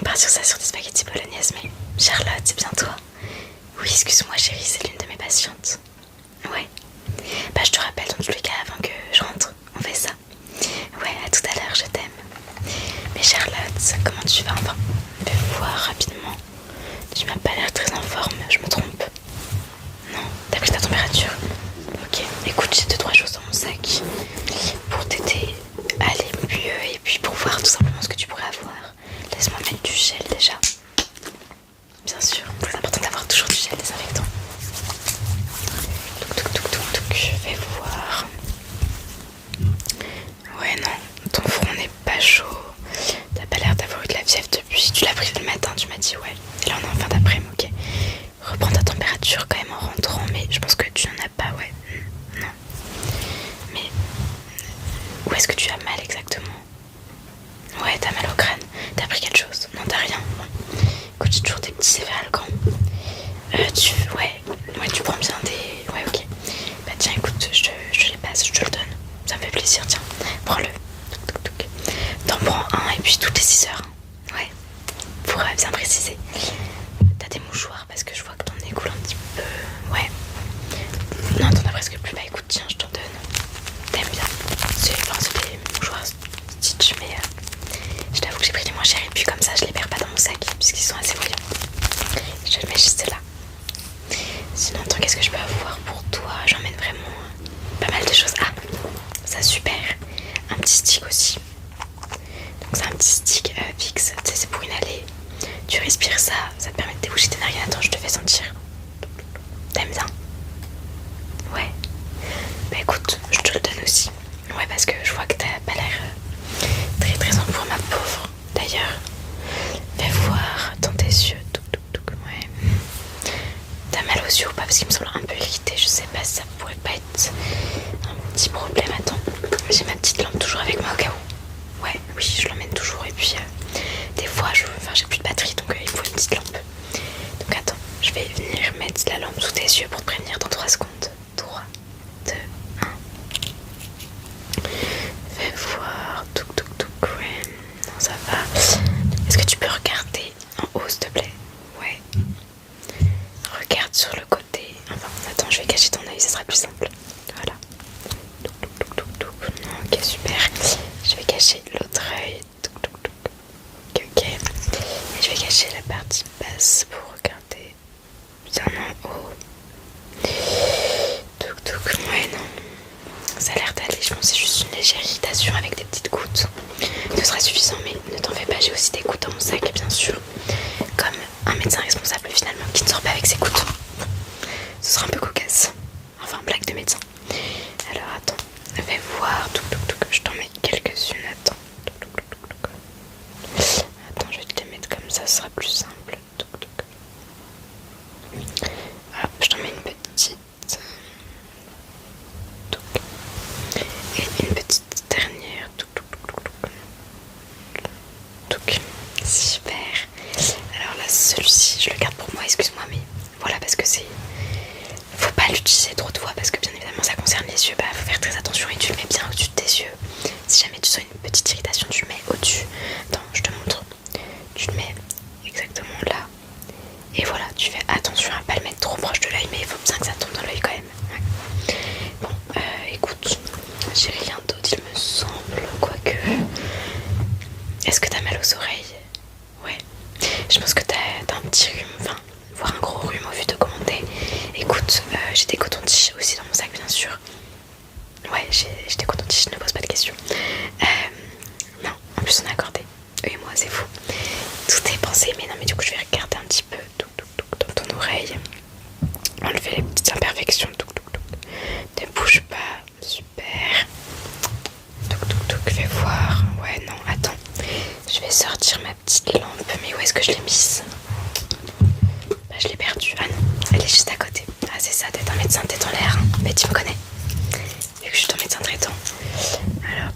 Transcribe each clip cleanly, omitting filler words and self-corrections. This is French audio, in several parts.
partir ça sur des spaghettis bolognaise, mais Charlotte, c'est bien toi. Oui, excuse-moi chérie, c'est l'une de mes patientes. Ouais. Bah je te rappelle dans tous les cas avant que je rentre, on fait ça. Ouais, à tout à l'heure, je t'aime. Mais Charlotte, comment tu vas? Enfin, fais voir rapidement. Tu m'as pas l'air très en forme, je me trompe. Non, t'as pris ta température? Ok, écoute, j'ai 2-3 choses dans mon sac pour t'aider à aller mieux et puis pour voir tout simplement ce que tu pourrais avoir. Laisse-moi mettre du gel déjà. Bien sûr, c'est important d'avoir toujours du gel désinfectant. Je vais voir. Ouais, non, ton front n'est pas chaud. T'as pas l'air d'avoir eu de la fièvre depuis. Tu l'as pris le matin, tu m'as dit, ouais. Et là, on est en fin d'après-midi, ok. Reprends ta température quand même en rentrant, mais je pense que tu n'en as pas, ouais. Non. Mais où est-ce que tu as mal exactement? Ouais, t'as mal au crâne. T'as pris quelque chose? Non, t'as rien. Bon. Écoute, j'ai toujours des petits Céphales. Ouais, tu prends bien des... Ouais, ok. Bah tiens, écoute, je les passe, je te le donne. Ça me fait plaisir, tiens. Prends-le. T'en prends un et puis toutes les 6 heures. Ouais, pour bien préciser. T'as des mouchoirs parce que je vois que ton nez coule un petit peu. Ouais. Non, t'en as presque plus. Bah écoute, tiens, je t'en donne. T'aimes bien. C'est des mouchoirs Stitch, mais je t'avoue que j'ai pris les moins chers et puis comme ça je les perds pas dans mon sac puisqu'ils sont assez voyants. Je le mets juste là. Sinon, attends, qu'est-ce que je peux avoir pour toi? J'emmène vraiment pas mal de choses. Ah, ça super. Un petit stick aussi. Donc c'est un petit stick fixe, tu sais, c'est pour inhaler. Tu respires ça, ça te permet de déboucher tes narines. Attends, je te fais sentir. T'aimes bien? Ouais. Bah écoute, je te le donne aussi. Ouais, parce que je vois que t'as pas l'air très très en pour ma pauvre. D'ailleurs, fais voir dans tes yeux. Ouais. T'as mal aux yeux ou pas? Parce qu'il me semble un peu irrité. Je sais pas si ça pourrait pas être un petit problème. Attends, j'ai ma petite lampe toujours avec moi au cas où. Ouais, oui, je l'emmène toujours. Et puis, des fois, j'ai plus de batterie donc il faut une petite lampe. Donc attends, je vais venir mettre la lampe sous tes yeux pour te prévenir dans 3 secondes. 3, 2, 1. Fais voir. Ouais. Non, ça va. Est-ce que tu peux regarder en haut, s'il te plaît? Ouais. Regarde sur le côté. Enfin, attends, je vais cacher ton œil, ça sera plus simple. Voilà. Ok, super. Je vais cacher l'autre œil. Ok. Et je vais cacher la partie basse pour regarder bien en haut. Ouais, non. Ça a l'air d'aller. Je pense que c'est juste une légère irritation avec des petites gouttes. Ce sera suffisant, mais ne t'en fais pas. J'ai aussi des gouttes dans mon sac, bien sûr. Comme un médecin responsable, finalement, qui ne sort pas avec ses gouttes. Ce sera un peu cocasse. Enfin, blague de médecin. Alors, attends. Fais voir. Je t'en mets quelques-unes. Attends. Attends, je vais te les mettre comme ça, ce sera plus simple. Hop, je t'en mets une petite. Et une petite dernière. Super. Alors là, celui-ci, je le garde pour moi, excuse-moi, mais voilà, parce que c'est... Faut pas l'utiliser trop de fois parce que bien évidemment ça concerne les yeux. Bah, faut faire très attention et tu le mets bien au-dessus de tes yeux. Si jamais tu sens une petite irritation, tu le mets au-dessus. Attends, je te montre. Tu le mets exactement là. Et voilà, tu fais attention à pas le mettre trop proche de l'œil, mais il faut bien que ça tombe dans l'œil quand même. Ouais. Bon, écoute, j'ai rien d'autre, il me semble, quoique. Est-ce que t'as mal aux oreilles? Ouais. Je pense que t'as un petit rhume, enfin, voire un gros rhume au vu de commenter. Écoute, j'ai des cotons-tiges aussi dans mon sac, bien sûr. Ouais, j'ai des cotons-tiges, ne pose pas de questions. Non, en plus on a accordé. Eux et moi, c'est fou. Tout est pensé, mais non, mais du coup, je vais regarder un petit peu dans ton oreille. Enlever les petites imperfections. Ne bouge pas. Super. Fais voir. Ouais, non, attends. Je vais sortir ma petite lampe. Mais où est-ce que je l'ai mise? Bah, je l'ai perdue. Ah non, elle est juste à côté. Ah, c'est ça, t'es un médecin, t'es dans l'air. Mais tu me connais. Vu que je suis ton médecin traitant. Alors,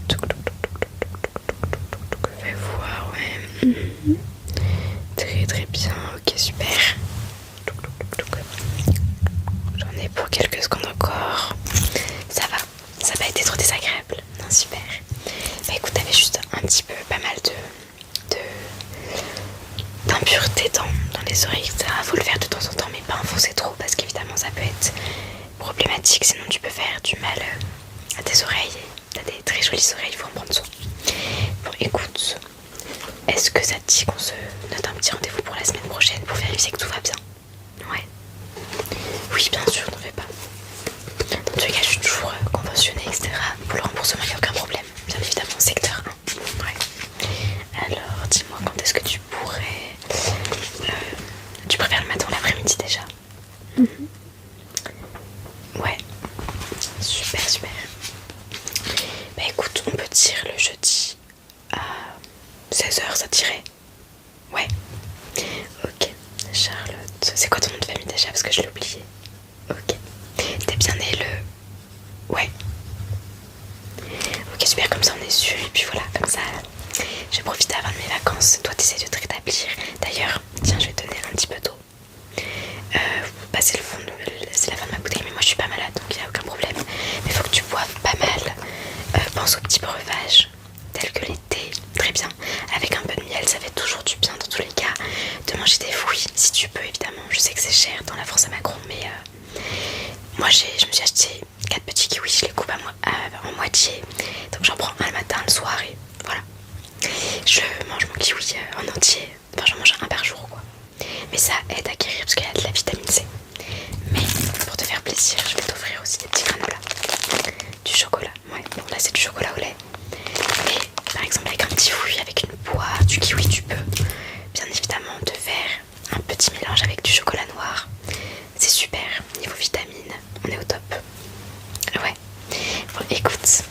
fais voir, ouais. Très très bien, ok, super. J'en ai pour quelques secondes encore. Ça va, ça n'a pas été trop désagréable. Non, super. Bah écoute, t'avais juste un petit peu pas mal de d'impuretés dans les oreilles, etc. Faut le faire de temps en temps, mais pas enfoncer trop parce qu'évidemment ça peut être problématique. Sinon tu peux faire du mal à tes oreilles. T'as des très jolies oreilles, il faut en prendre soin. Bon, écoute, est-ce que ça te dit qu'on se note un petit rendez-vous pour la semaine prochaine pour vérifier que tout va bien? Ouais. Oui, bien sûr, n'en fais pas. Dans tous les cas, je suis toujours conventionnée, etc. Pour le remboursement, il n'y a aucun problème. Bien évidemment, secteur 1. Ouais. Alors, dis-moi, quand est-ce que tu pourrais... tu préfères le matin ou l'après-midi déjà? Ouais. Super, super. Bah écoute, on peut dire le jeudi à 16h, ça tirait? Ouais. Ok. Charlotte, c'est quoi ton nom de famille déjà? Parce que je l'ai oublié. Ok. T'es bien né le... Ouais. Ok, super, comme ça on est sûr. Et puis voilà, comme ça, je vais profiter avant de mes vacances. Toi, t'essaies de te rétablir. D'ailleurs, tiens, je vais te donner un petit peu d'eau. Bah, c'est la fin de ma bouteille, mais moi je suis pas malade, donc il n'y a aucun problème. Mais faut que tu boives pas mal. Pense aux petits breuvages, tels que les thés, très bien. Avec un peu de miel, ça fait toujours du bien dans tous les cas. De manger des fruits, si tu peux, évidemment. Je sais que c'est cher dans la France à Macron, mais moi je me suis acheté 4 petits kiwis, je les coupe en moitié. Donc j'en prends un le matin, le soir, et voilà. Je mange mon kiwi en entier. Enfin, j'en mange un par jour, quoi. Mais ça aide à guérir parce qu'il y a de la vitamine C. Mais pour te faire plaisir, je vais t'offrir aussi des petits granolas. Du chocolat, ouais. Bon, là c'est du chocolat au lait. Mais par exemple, avec un petit fruit, avec une poire, du kiwi, tu peux bien évidemment te faire un petit mélange avec du chocolat noir. C'est super. Niveau vitamines, on est au top. Ouais. Bon, écoute.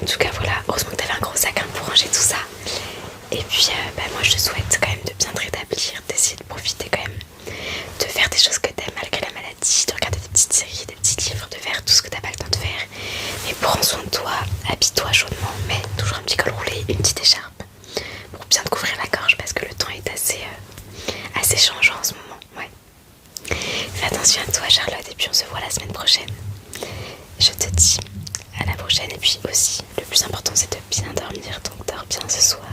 En tout cas, voilà. Heureusement que t'avais un gros sac pour ranger tout ça. Et puis, moi je te souhaite quand même de bien te rétablir, d'essayer de profiter quand même, de faire des choses que t'aimes malgré la maladie, de regarder des petites séries, des petits livres, de faire tout ce que t'as pas le temps de faire. Mais prends soin de toi, habille-toi chaudement, mets toujours un petit col roulé, une petite écharpe pour bien te couvrir la gorge parce que le temps est assez changeant en ce moment. Ouais. Fais attention à toi, Charlotte, et puis on se voit la semaine prochaine. Je te dis à la prochaine, et puis aussi, le plus important c'est de bien dormir, donc dors bien ce soir.